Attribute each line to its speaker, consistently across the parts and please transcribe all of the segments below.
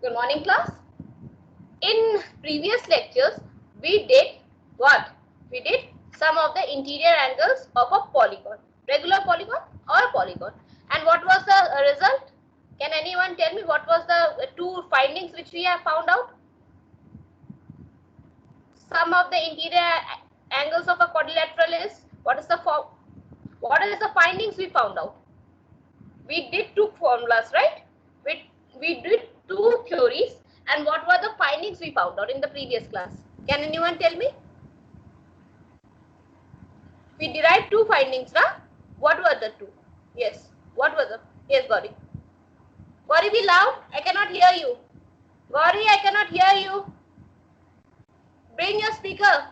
Speaker 1: Good morning, class. In previous lectures, we did what? We did some of the interior angles of a polygon, regular polygon or a polygon. And what was the result? Can anyone tell me what was the two findings which we have found out? Sum of the interior angles of a quadrilateral is, what is the findings we found out? We did two formulas, right? We did two theories, and what were the findings we found out in the previous class? Can anyone tell me? We derived two findings, na? What were the two? Yes. What were the? Yes, Gauri. Gauri, be loud. I cannot hear you. Gauri, I cannot hear you. Bring your speaker.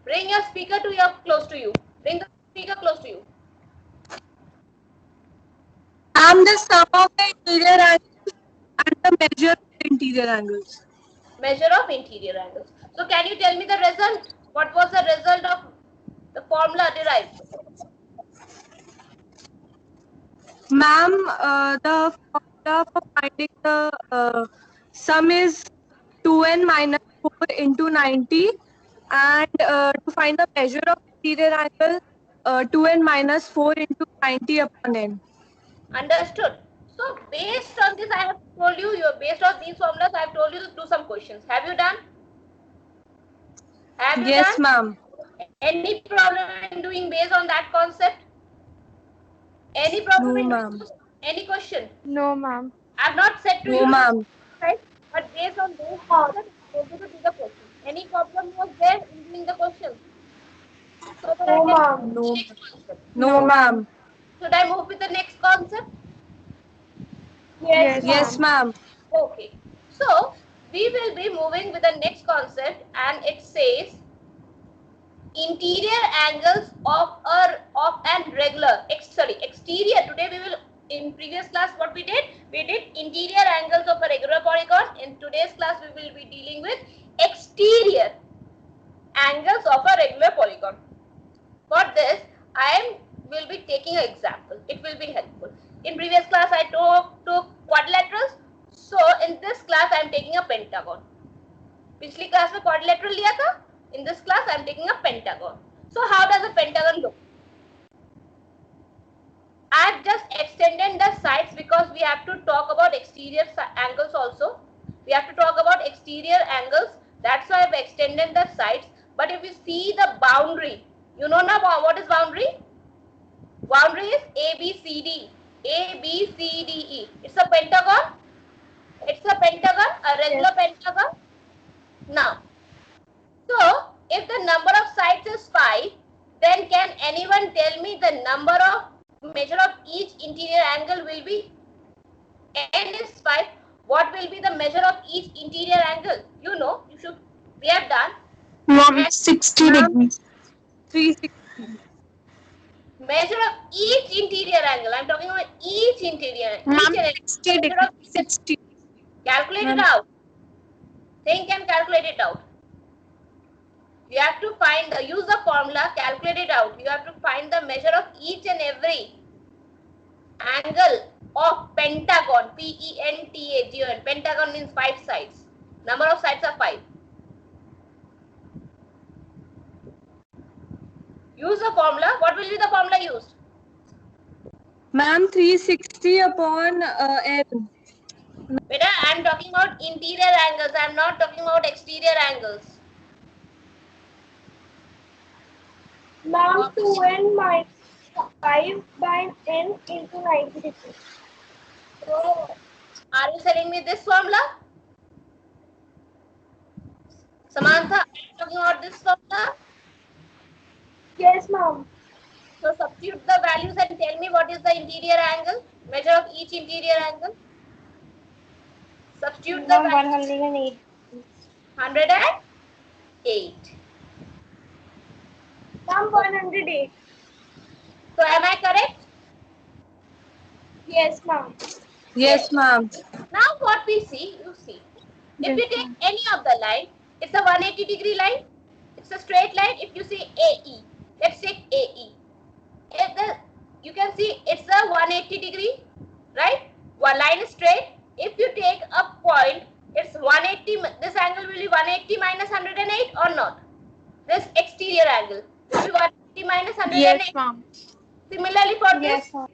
Speaker 1: Bring your speaker to your close to you. Bring the speaker close to you.
Speaker 2: I'm the sum of the interior angles and the measure of the interior angles.
Speaker 1: Measure of interior angles. So can you tell me the result? What was the result of the formula derived?
Speaker 2: Ma'am, the formula for finding the sum is 2n minus 4 into 90, and to find the measure of interior angle, 2n minus 4 into 90 upon n.
Speaker 1: Understood. So based on this, I have told you, based on these formulas, I have told you to do some questions. Have you done? Have you
Speaker 2: Yes,
Speaker 1: done?
Speaker 2: ma'am.
Speaker 1: Any problem in doing based on that concept? Any problem
Speaker 2: No,
Speaker 1: in
Speaker 2: ma'am.
Speaker 1: doing any question?
Speaker 3: No, ma'am.
Speaker 1: I have not said to
Speaker 2: No,
Speaker 1: you to
Speaker 2: ma'am.
Speaker 1: right, but based on those concepts, I told you to do the question. Any problem was there in doing the question? So that I
Speaker 3: No,
Speaker 1: can
Speaker 3: ma'am.
Speaker 2: No,
Speaker 1: next concept.
Speaker 2: no, ma'am.
Speaker 1: Should I move with the next concept?
Speaker 3: Yes,
Speaker 2: Yes, ma'am.
Speaker 1: Okay. So we will be moving with the next concept, and it says interior angles of an regular exterior. Today we will, in previous class what we did interior angles of a regular polygon. In today's class we will be dealing with exterior angles of a regular polygon. For this I will be taking an example. It will be helpful. In previous class I took quadrilaterals, so in this class I am taking a pentagon. पिछली class में quadrilateral लिया था. In this class I am taking a pentagon. So how does a pentagon look? I have just extended the sides because we have to talk about exterior angles also. We have to talk about exterior angles. That's why I have extended the sides. But if you see the boundary, you know now what is boundary? Boundary is A, B, C, D. A, B, C, D, E. It's a pentagon. It's a pentagon, a regular pentagon. Now, so if the number of sides is 5, then can anyone tell me the number of measure of each interior angle will be? N is 5. What will be the measure of each interior angle? You know, we have done.
Speaker 3: Ma'am, 60 degrees.
Speaker 2: 360.
Speaker 1: Measure of each interior angle. I am talking about each interior.
Speaker 3: Ma'am,
Speaker 1: Each
Speaker 3: 60 degrees. 60.
Speaker 1: Calculate it out. Think and calculate it out. You have to find use the formula, calculate it out. You have to find the measure of each and every angle of pentagon. Pentagon. Pentagon means 5 sides. Number of sides are 5. Use the formula. What will be the formula used?
Speaker 2: Ma'am, 360 upon n.
Speaker 1: Beta, I am talking about interior angles. I am not talking about exterior angles.
Speaker 3: Ma'am, 2n minus 5 by n into 90 degrees.
Speaker 1: So, are you telling me this formula? Samantha, are you talking about this formula?
Speaker 3: Yes, ma'am.
Speaker 1: So substitute the values and tell me what is the interior angle, measure of each interior angle. Substitute the
Speaker 3: Ma'am,
Speaker 1: values.
Speaker 3: 108.
Speaker 1: 108.
Speaker 3: Ma'am, 108.
Speaker 1: So am I correct?
Speaker 3: Yes, ma'am.
Speaker 2: Yes, ma'am.
Speaker 1: Now what we see, you see, if you take any of the line, it's a 180-degree line. It's a straight line. If you see AE, let's take AE. You can see it's a 180 degree, right? One line is straight. if you take a point, it's 180, this angle will be 180 minus 108 or not? This exterior angle will be 180 minus 108.
Speaker 2: Yes, ma'am.
Speaker 1: Similarly for
Speaker 3: Yes,
Speaker 1: this,
Speaker 3: ma'am.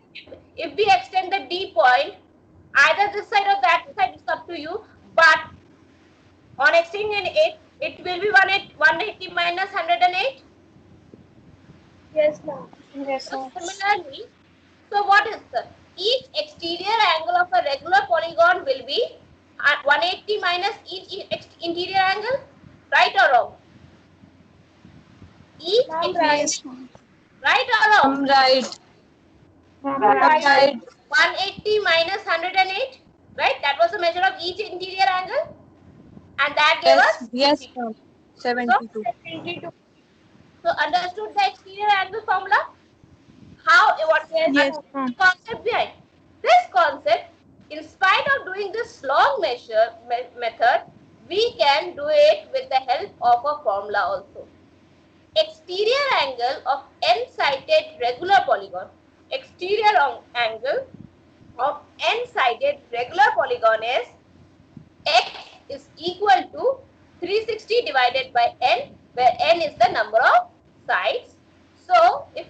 Speaker 1: if we extend the D point, either this side or that side, it's up to you, but on extending it, it will be 180 minus 108.
Speaker 3: Yes, ma'am. Yes,
Speaker 1: So
Speaker 3: ma'am.
Speaker 1: similarly, so what is the each exterior angle of a regular polygon will be at 180 minus each interior angle, right or wrong? Each
Speaker 3: Ma'am,
Speaker 1: exterior,
Speaker 3: right.
Speaker 1: right or wrong?
Speaker 2: Right.
Speaker 3: Ma'am,
Speaker 2: Right.
Speaker 3: right.
Speaker 1: 180 minus 108, right? That was the measure of each interior angle, and that gave
Speaker 2: Yes.
Speaker 1: us.
Speaker 2: Yes, ma'am. 72.
Speaker 3: 72.
Speaker 1: So understood the exterior angle formula? How, what
Speaker 2: Yes, ma'am.
Speaker 1: concept behind? This concept, in spite of doing this long measure method, we can do it with the help of a formula also. Exterior angle of n-sided regular polygon. Exterior angle of n-sided regular polygon is x is equal to 360 divided by n, where n is the number of sides. So if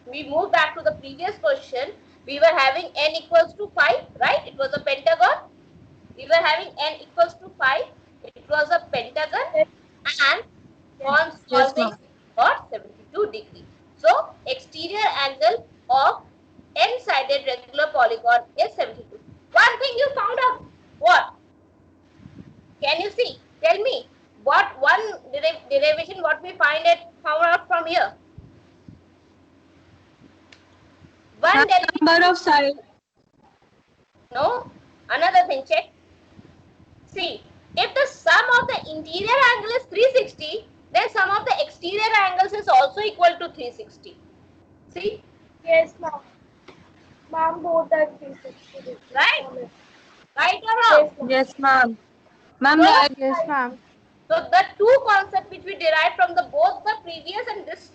Speaker 1: we move back to the previous question, we were having n equals to 5, right? It was a pentagon. We were having n equals to 5. It was a pentagon, and on
Speaker 2: Yes,
Speaker 1: solving
Speaker 2: ma'am.
Speaker 1: got 72 degrees. So exterior angle of n-sided regular polygon is 72. One thing you found out, what? Can you see? Tell me, what one derivation what we found out from here? One
Speaker 2: Ma'am,
Speaker 1: derivation.
Speaker 2: number of sides.
Speaker 1: No, another thing, check. See, if the sum of the interior angle is 360, then sum of the exterior angles is also equal to 360. See,
Speaker 3: Yes, ma'am. Ma'am, both are 360.
Speaker 1: right? Right or wrong?
Speaker 3: Yes, ma'am.
Speaker 2: Yes, ma'am. Ma'am,
Speaker 1: So,
Speaker 2: right.
Speaker 3: Yes, ma'am.
Speaker 1: so the two concepts which we derived from the both the previous and this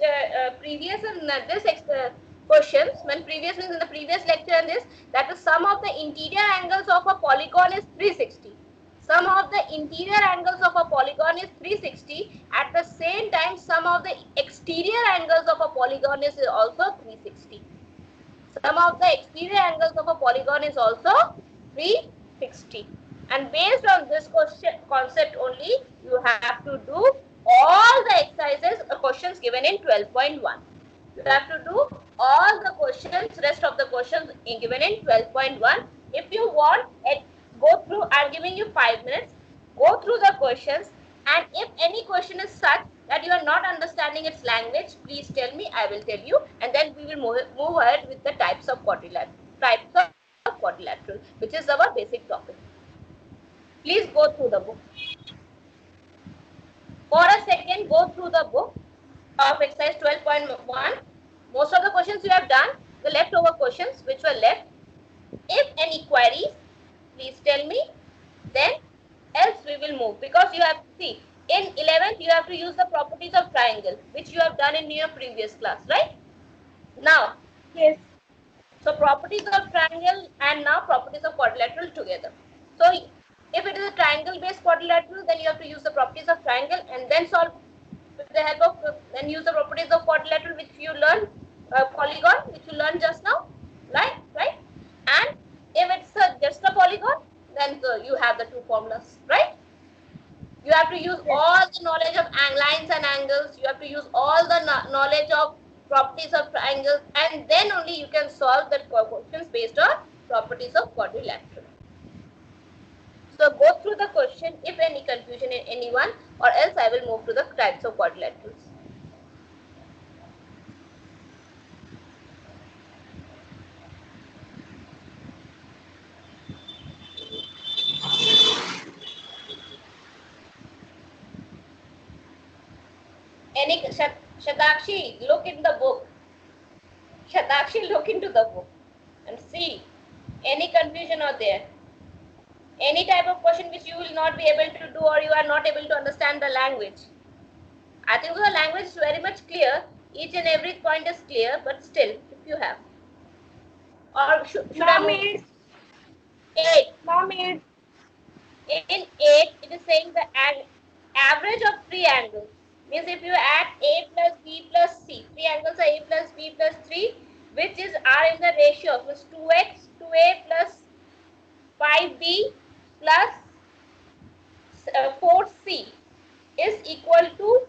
Speaker 1: questions, when previous means in the previous lecture and this, that the sum of the interior angles of a polygon is 360. Sum of the interior angles of a polygon is 360. At the same time, sum of the exterior angles of a polygon is also 360. Sum of the exterior angles of a polygon is also 360. And based on this concept only, you have to do all the exercises, questions given in 12.1. You have to do all the questions, rest of the questions given in 12.1. If you want, go through, I'm giving you 5 minutes, go through the questions, and if any question is such that you are not understanding its language, please tell me, I will tell you, and then we will move ahead with the types of quadrilateral, which is our basic topic. Please go through the book. For a second, go through the book of exercise 12.1. Most of the questions you have done, the leftover questions which were left. If any queries, please tell me, then else we will move, because you have to see, in 11th you have to use the properties of triangle, which you have done in your previous class, right? Now,
Speaker 3: Yes.
Speaker 1: so properties of triangle and now properties of quadrilateral together. So if it is a triangle based quadrilateral, then you have to use the properties of triangle and then solve with the help of, then use the properties of quadrilateral which you learned, polygon which you learned just now, right? And if it's just a polygon, then you have the two formulas, right? You have to use all the knowledge of lines and angles. You have to use all the knowledge of properties of triangles, and then only you can solve the questions based on properties of quadrilateral. So go through the question if any confusion in any one, or else I will move to the types of quadrilaterals. Any Shatakshi, look in the book. Shatakshi, look into the book and see any confusion out there. Any type of question which you will not be able to do, or you are not able to understand the language. I think the language is very much clear. Each and every point is clear, but still, if you have. Or should I move? 8.
Speaker 3: Ma'am, Ma'am, 8.
Speaker 1: In 8, it is saying the average of three angles. Means if you add A plus B plus C, three angles are A plus B plus 3, which are in the ratio of 2x, 2A plus 5B plus 4C is equal to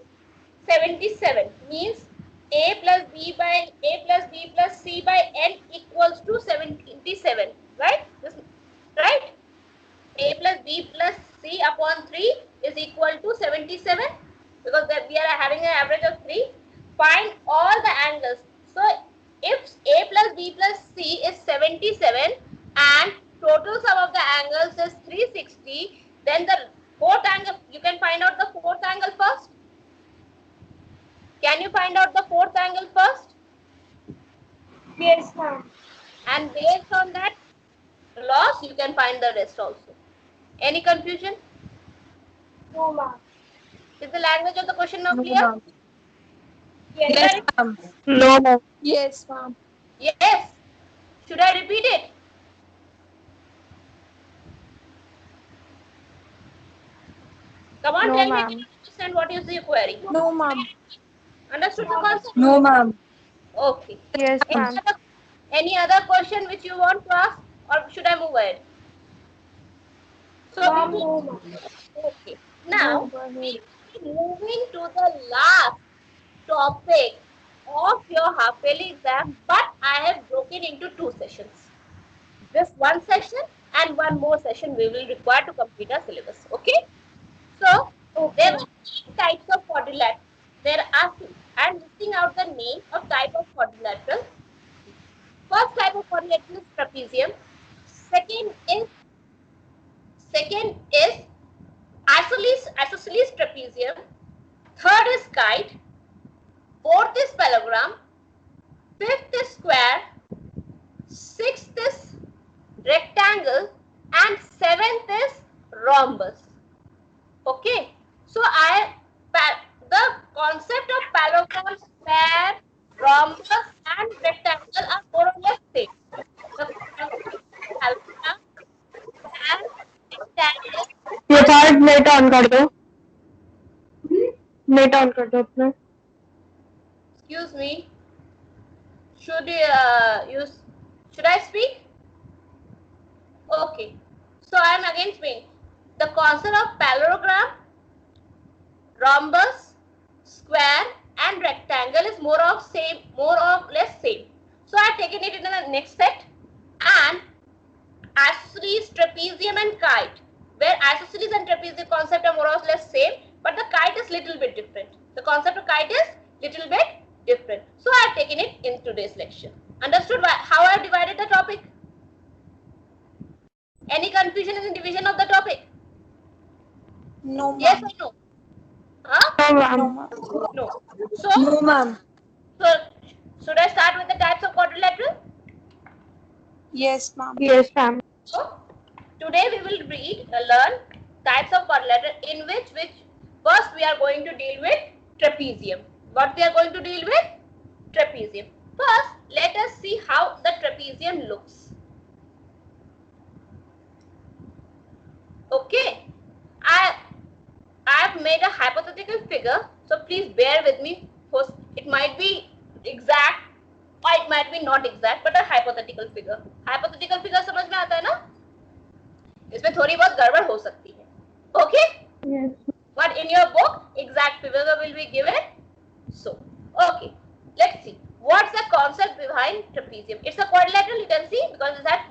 Speaker 1: 77. Means A plus B plus C by N equals to 77. Right? Right? A plus B plus C upon 3 is equal to 77, because we are having an average of 3. Find all the angles. So if A plus B plus C is 77 and total sum of the angles is 360, then the fourth angle, you can find out the fourth angle first. Can you find out the fourth angle first?
Speaker 3: Yes, ma'am.
Speaker 1: And based on that loss, you can find the rest also. Any confusion?
Speaker 3: No, ma'am.
Speaker 1: Is the language of the question now
Speaker 2: No,
Speaker 1: clear?
Speaker 2: ma'am.
Speaker 3: Yes.
Speaker 2: Yes, ma'am. No, ma'am.
Speaker 3: Yes, ma'am.
Speaker 1: Yes. Should I repeat it? Come on,
Speaker 3: No,
Speaker 1: tell me
Speaker 3: ma'am.
Speaker 1: if you understand what is the query.
Speaker 3: No, ma'am.
Speaker 1: Understood the concept?
Speaker 2: No, ma'am.
Speaker 1: Okay.
Speaker 3: Yes, ma'am.
Speaker 1: Any other question which you want to ask, or should I move ahead? So,
Speaker 3: Ma'am, no, ma'am.
Speaker 1: okay. Now,
Speaker 3: Go ahead.
Speaker 1: we will be moving to the last topic of your half yearly exam, but I have broken into two sessions. Just one session and one more session we will require to complete our syllabus. Okay? So, there are 8 types of quadrilateral. There are two. I am listing out the name of type of quadrilateral. First type of quadrilateral is trapezium. Second is isosceles trapezium. Third is kite. Fourth is parallelogram. Fifth is square. Sixth is rectangle. And seventh is rhombus. Okay. So the concept of parallelogram, square, rhombus and rectangle are more or less same. The parallelogram, square, rectangle.
Speaker 2: ये third net on कर दो. Net on कर दो अपना.
Speaker 1: Excuse me. Should I speak? Okay. So I am again speaking. The concept of parallelogram, rhombus, square and rectangle is more or less same. So I have taken it in the next set. And isosceles, trapezium and kite, where isosceles and trapezium concept are more or less same, but the kite is little bit different. The concept of kite is little bit different. So I have taken it in today's lecture. Understood how I have divided the topic? Any confusion in the division of the topic?
Speaker 3: No, ma'am.
Speaker 1: Yes or no? Huh?
Speaker 2: No, ma'am.
Speaker 1: No. So,
Speaker 2: No, ma'am.
Speaker 1: so should I start with the types of quadrilateral?
Speaker 3: Yes, ma'am.
Speaker 2: Yes, ma'am.
Speaker 1: So, today we will learn types of quadrilateral, in which first we are going to deal with trapezium. What we are going to deal with? Trapezium. First, let us see how the trapezium looks. Okay. I have made a hypothetical figure, so please bear with me. First, it might be exact or it might be not exact, but a hypothetical figure. Hypothetical figure समझ में आता है ना? इसमें थोड़ी बहुत गड़बड़ हो सकती है. Okay?
Speaker 2: Yes.
Speaker 1: But in your book, exact figure will be given. So, okay. Let's see. What's the concept behind trapezium? It's a quadrilateral, you can see, because it has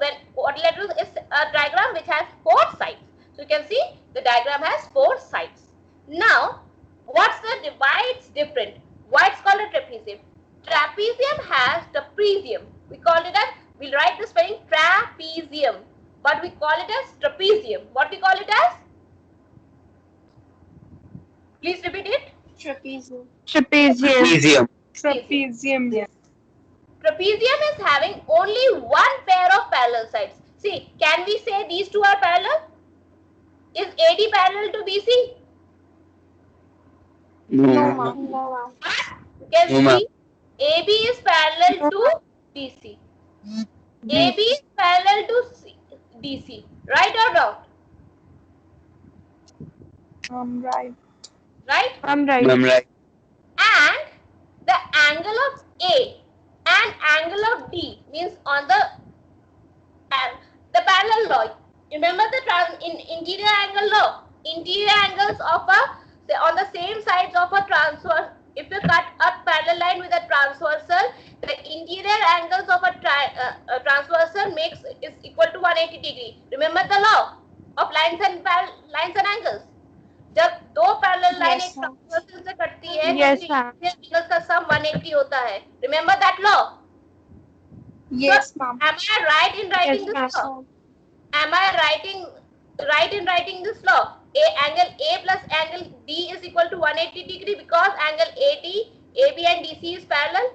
Speaker 1: when quadrilateral is a diagram which has 4 sides. So you can see the diagram has 4 sides. Now, what's the divides different? Why it's called a trapezium? Trapezium has trapezium. We call it as, we'll write the spelling trapezium, but we call it as trapezium. What we call it as? Please repeat it.
Speaker 3: Trapezium.
Speaker 2: Trapezium.
Speaker 3: Trapezium.
Speaker 1: Trapezium is having only one pair of parallel sides. See, can we say these two are parallel? Is AD parallel to BC?
Speaker 3: No, ma'am. No, ma'am.
Speaker 1: You can
Speaker 4: No, ma'am.
Speaker 1: see AB is parallel to BC. AB is parallel to DC. Right or wrong?
Speaker 3: Right.
Speaker 1: Right?
Speaker 2: I'm right.
Speaker 4: Right.
Speaker 1: And the angle of A and angle of D means on the parallel law. Remember the interior angle law? Interior angles of on the same sides of a transverse. If you cut a parallel line with a transversal, the interior angles of a transversal is equal to 180 degree. Remember the law of lines and angles. जब दो parallel line एक transversal से कटती है
Speaker 2: Yes,
Speaker 1: तो
Speaker 2: ma'am.
Speaker 1: Angle का सम 180 होता है. Remember that law?
Speaker 3: Yes, ma'am.
Speaker 1: Am I right in writing
Speaker 2: Yes,
Speaker 1: this
Speaker 2: ma'am.
Speaker 1: law? Am I right in writing this law? Angle A plus angle D is equal to 180 degree because angle AD, AB and DC is parallel.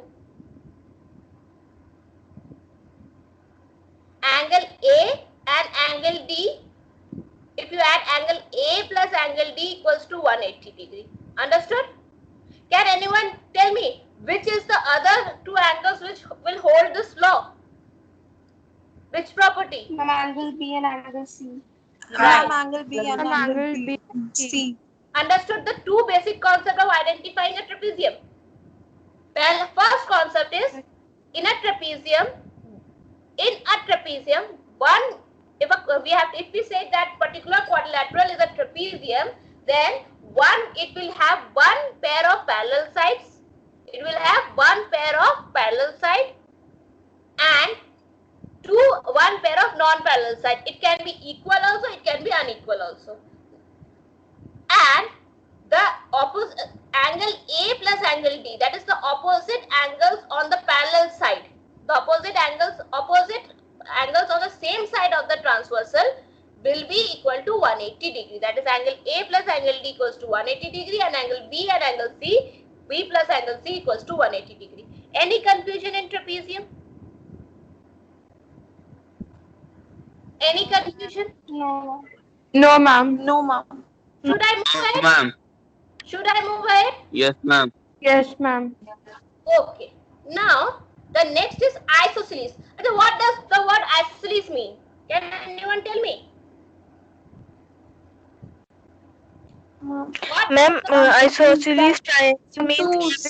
Speaker 1: Angle A and angle D, if you add angle A plus angle D equals to 180 degree. Understood? Can anyone tell me which is the other two angles which will hold this law? Which property?
Speaker 3: Angle B and angle C.
Speaker 1: Right.
Speaker 3: Angle B and
Speaker 2: Angle B.
Speaker 3: C.
Speaker 1: Understood the two basic concepts of identifying a trapezium. Well, first concept is in a trapezium, if we say that particular quadrilateral is a trapezium, then it will have one pair of parallel sides. It will have one pair of parallel side and one pair of non-parallel side. It can be equal also, it can be unequal also. And the opposite angle A plus angle D, that is the opposite angles on the parallel side. The opposite angles on the same side of the transversal will be equal to 180 degree. That is angle A plus angle D equals to 180 degree and angle B and angle C, B plus angle C equals to 180 degree. Any confusion in trapezium? Any confusion?
Speaker 3: No.
Speaker 2: No, ma'am.
Speaker 3: No, ma'am.
Speaker 1: Should I move ahead?
Speaker 4: Ma'am.
Speaker 1: Should I move ahead?
Speaker 4: Yes, ma'am.
Speaker 2: Yes, ma'am.
Speaker 1: Okay. Now, the next is isosceles. Okay, what does the word isosceles mean? Can anyone tell me? What
Speaker 2: Ma'am, isosceles triangle
Speaker 3: Two
Speaker 2: means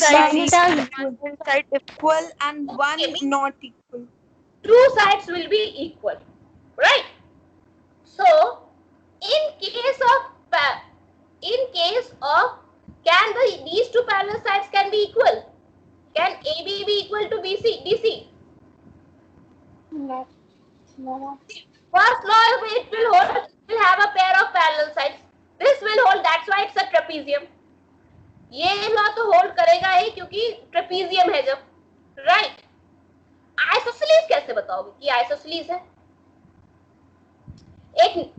Speaker 3: sides
Speaker 2: side
Speaker 3: equal and one
Speaker 1: Okay,
Speaker 3: not equal.
Speaker 1: two sides will be equal, right? So, in case of can these two parallel sides can be equal? Can AB be equal to BC, DC?
Speaker 3: No. No.
Speaker 1: First law, it will have a pair of parallel sides. This will hold, that's why it's a trapezium. ये law तो hold करेगा ही क्योंकि trapezium है जब, right? Isosceles कैसे बताओगे कि isosceles है?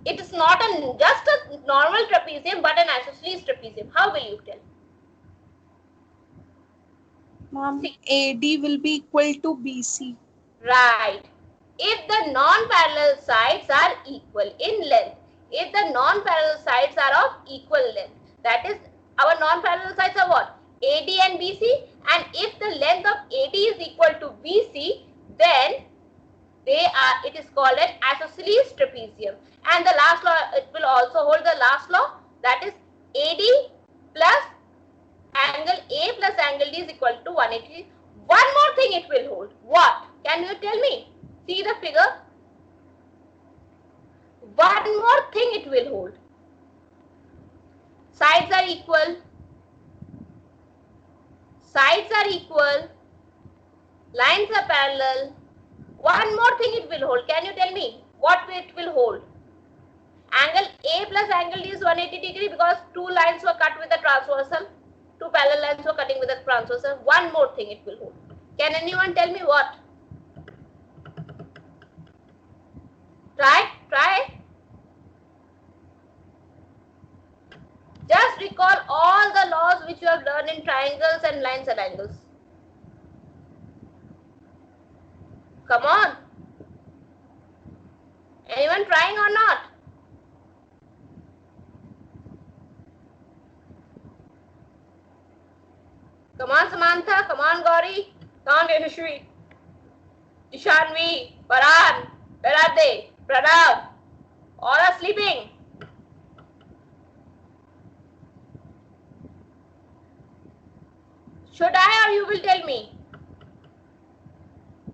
Speaker 1: It is not just a normal trapezium but an isosceles trapezium. How will you tell?
Speaker 3: Ma'am, AD will be equal to BC.
Speaker 1: Right. If the non-parallel sides are equal in length, if the non-parallel sides are of equal length, that is, our non-parallel sides are what? AD and BC, and if the length of AD is equal to BC, then it is called an isosceles trapezium. And the last law, it will also hold the last law, that is AD plus angle A plus angle D is equal to 180. One more thing it will hold. What? Can you tell me? See the figure. One more thing it will hold. Sides are equal. Sides are equal. Lines are parallel. One more thing it will hold. Can you tell me what it will hold? Angle A plus angle D is 180 degree because two lines were cut with the transversal. Two parallel lines were cutting with the transversal. One more thing it will hold. Can anyone tell me what? Try. Just recall all the laws which you have learned in triangles and lines and angles. Come on. Anyone trying or not? Come on, Samantha. Come on, Gauri. Come on, Yashashri. Ishanvi. Paran. Where are they? Pranav, all are sleeping. Should I or you will tell me?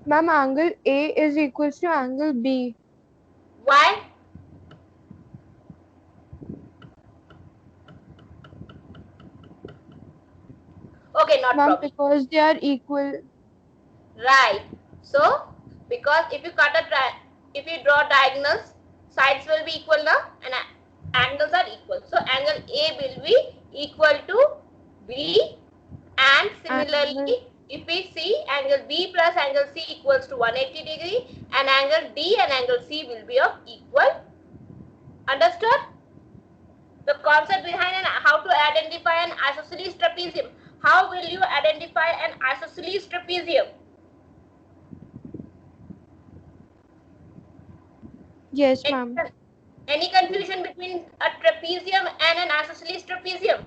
Speaker 2: Ma'am, angle A is equals to angle B.
Speaker 1: Why? Okay, not
Speaker 2: Ma'am,
Speaker 1: problem.
Speaker 2: because they are equal.
Speaker 1: Right. So, because if you if you draw diagonals, sides will be equal now, and angles are equal. So, angle A will be equal to B, and similarly, if we see angle B plus angle C equals to 180 degree, and angle D and angle C will be of equal. Understood? The concept behind how to identify an isosceles trapezium. How will you identify an isosceles trapezium?
Speaker 2: Yes, ma'am.
Speaker 1: Any confusion between a trapezium and an isosceles trapezium?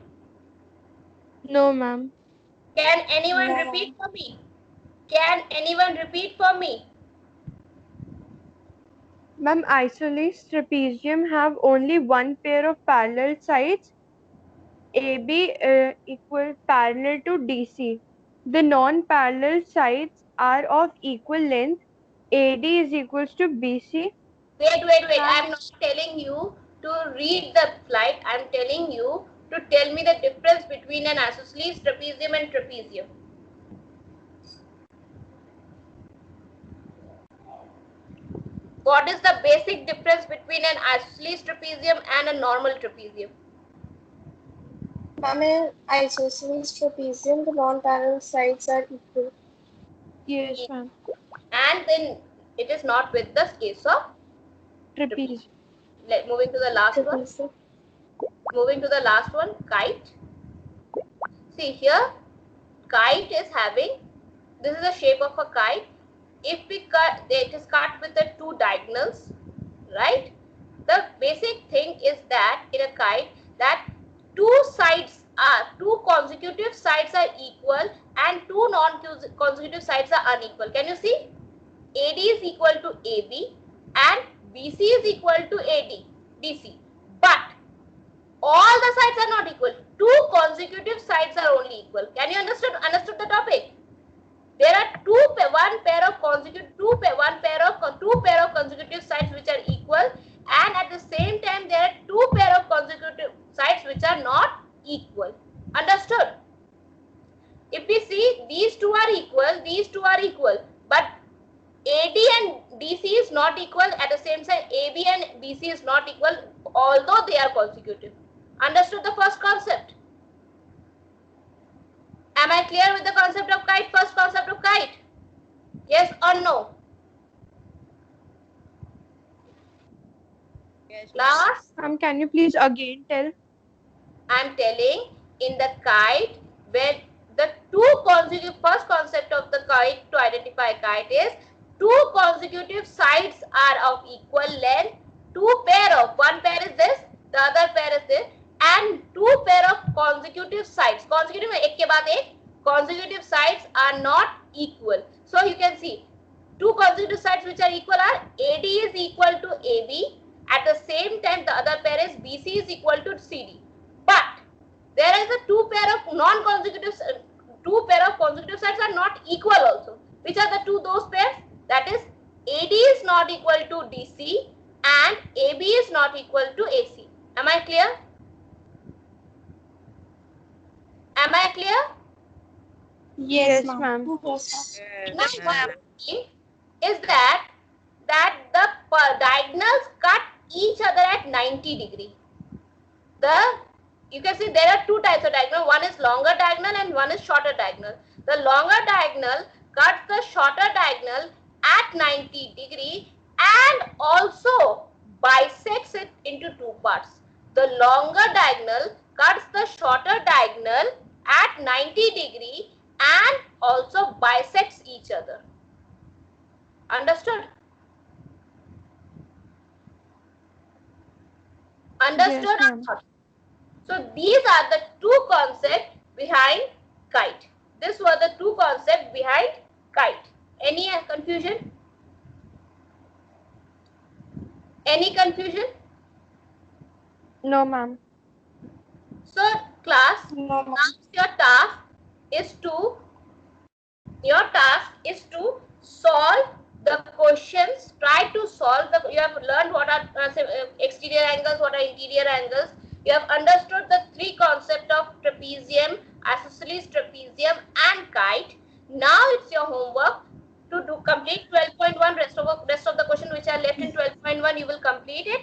Speaker 2: No, ma'am.
Speaker 1: Can anyone
Speaker 3: No.
Speaker 1: repeat for me? Can anyone repeat for me?
Speaker 2: Ma'am, isosceles trapezium have only one pair of parallel sides, AB equal parallel to DC. The non-parallel sides are of equal length. AD is equals to BC.
Speaker 1: Wait. I'm not telling you to read the slide. I'm telling you to tell me the difference between an isosceles trapezium and trapezium. What is the basic difference between an isosceles trapezium and a normal trapezium?
Speaker 3: Ma'am, in isosceles trapezium, the non-parallel sides are equal.
Speaker 2: Yes, ma'am.
Speaker 1: And then it is not with the case of
Speaker 2: Trapezium.
Speaker 1: moving to the last one.
Speaker 3: Trapezium.
Speaker 1: Moving to the last one, kite. See here, kite is having, this is the shape of a kite. If we cut, it is cut with the two diagonals, right? The basic thing is that in a kite, that two consecutive sides are equal and two non-consecutive sides are unequal. Can you see? AD is equal to AB and BC is equal to DC. But all the sides are not equal. Two consecutive sides are only equal. Can you understood the topic? There are one pair of consecutive sides which are equal, and at the same time there are two pair of consecutive sides which are not equal. Understood? If we see, these two are equal, but AD and DC is not equal. At the same time, AB and BC is not equal, although they are consecutive. Understood the first concept? Am I clear with the concept of kite? First concept of kite? Yes or no?
Speaker 3: Yes.
Speaker 1: Last,
Speaker 2: Can you please again tell?
Speaker 1: I'm telling, in the kite, where the two consecutive, first concept of the kite to identify a kite is two consecutive sides are of equal length. One pair is this, the other pair is this, and two pair of consecutive sides. Consecutive ek ke baad ek, consecutive sides are not equal. So you can see two consecutive sides which are equal are AD is equal to AB. At the same time, the other pair is BC is equal to CD. But there is a two pair of consecutive sides are not equal also. Which are those pairs? That is, AD is not equal to DC and AB is not equal to AC. Am I clear? Am I clear?
Speaker 2: Yes, ma'am.
Speaker 3: Yes.
Speaker 1: Now, one thing is that the diagonals cut each other at 90 degree. You can see there are two types of diagonal. One is longer diagonal and one is shorter diagonal. The longer diagonal cuts the shorter diagonal at 90 degree and also bisects it into two parts. The longer diagonal cuts the shorter diagonal at 90 degree and also bisects each other. Understood? Understood or not? So these are the two concepts behind kite. These were the two concepts behind kite. Any confusion? Any confusion?
Speaker 2: No, ma'am.
Speaker 1: So class,
Speaker 3: No,
Speaker 1: now your task is to solve the questions. Try to solve the. You have learned what are exterior angles, what are interior angles. You have understood the three concepts of trapezium, isosceles trapezium, and kite. Now it's your homework to do complete 12.1. Rest of the question which are left in 12.1, you will complete it.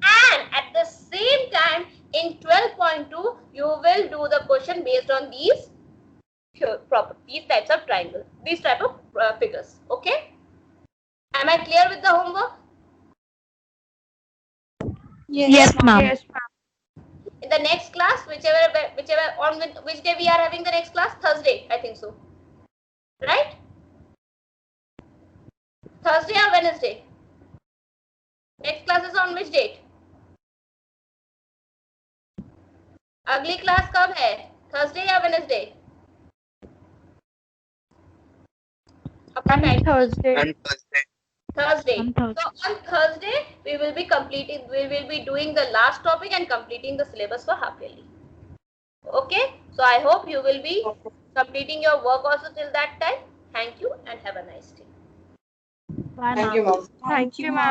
Speaker 1: And at the same time, in 12.2, you will do the question based on these types of triangles, these type of figures. Okay? Am I clear with the homework?
Speaker 4: Yes, ma'am.
Speaker 2: Yes, ma'am.
Speaker 1: In the next class, whichever on which day we are having the next class? Thursday, I think so. Right? Thursday or Wednesday? Next class is on which date? अगली class कब है? Thursday या Wednesday?
Speaker 2: And Thursday.
Speaker 1: Thursday.
Speaker 4: On Thursday.
Speaker 1: So on Thursday we will be doing the last topic and completing the syllabus for half yearly. Okay, so I hope you will be completing your work also till that time. Thank you and have a nice day.
Speaker 4: Bye,
Speaker 3: Thank you,
Speaker 4: ma'am.
Speaker 3: ma'am.
Speaker 2: Thank you, ma'am.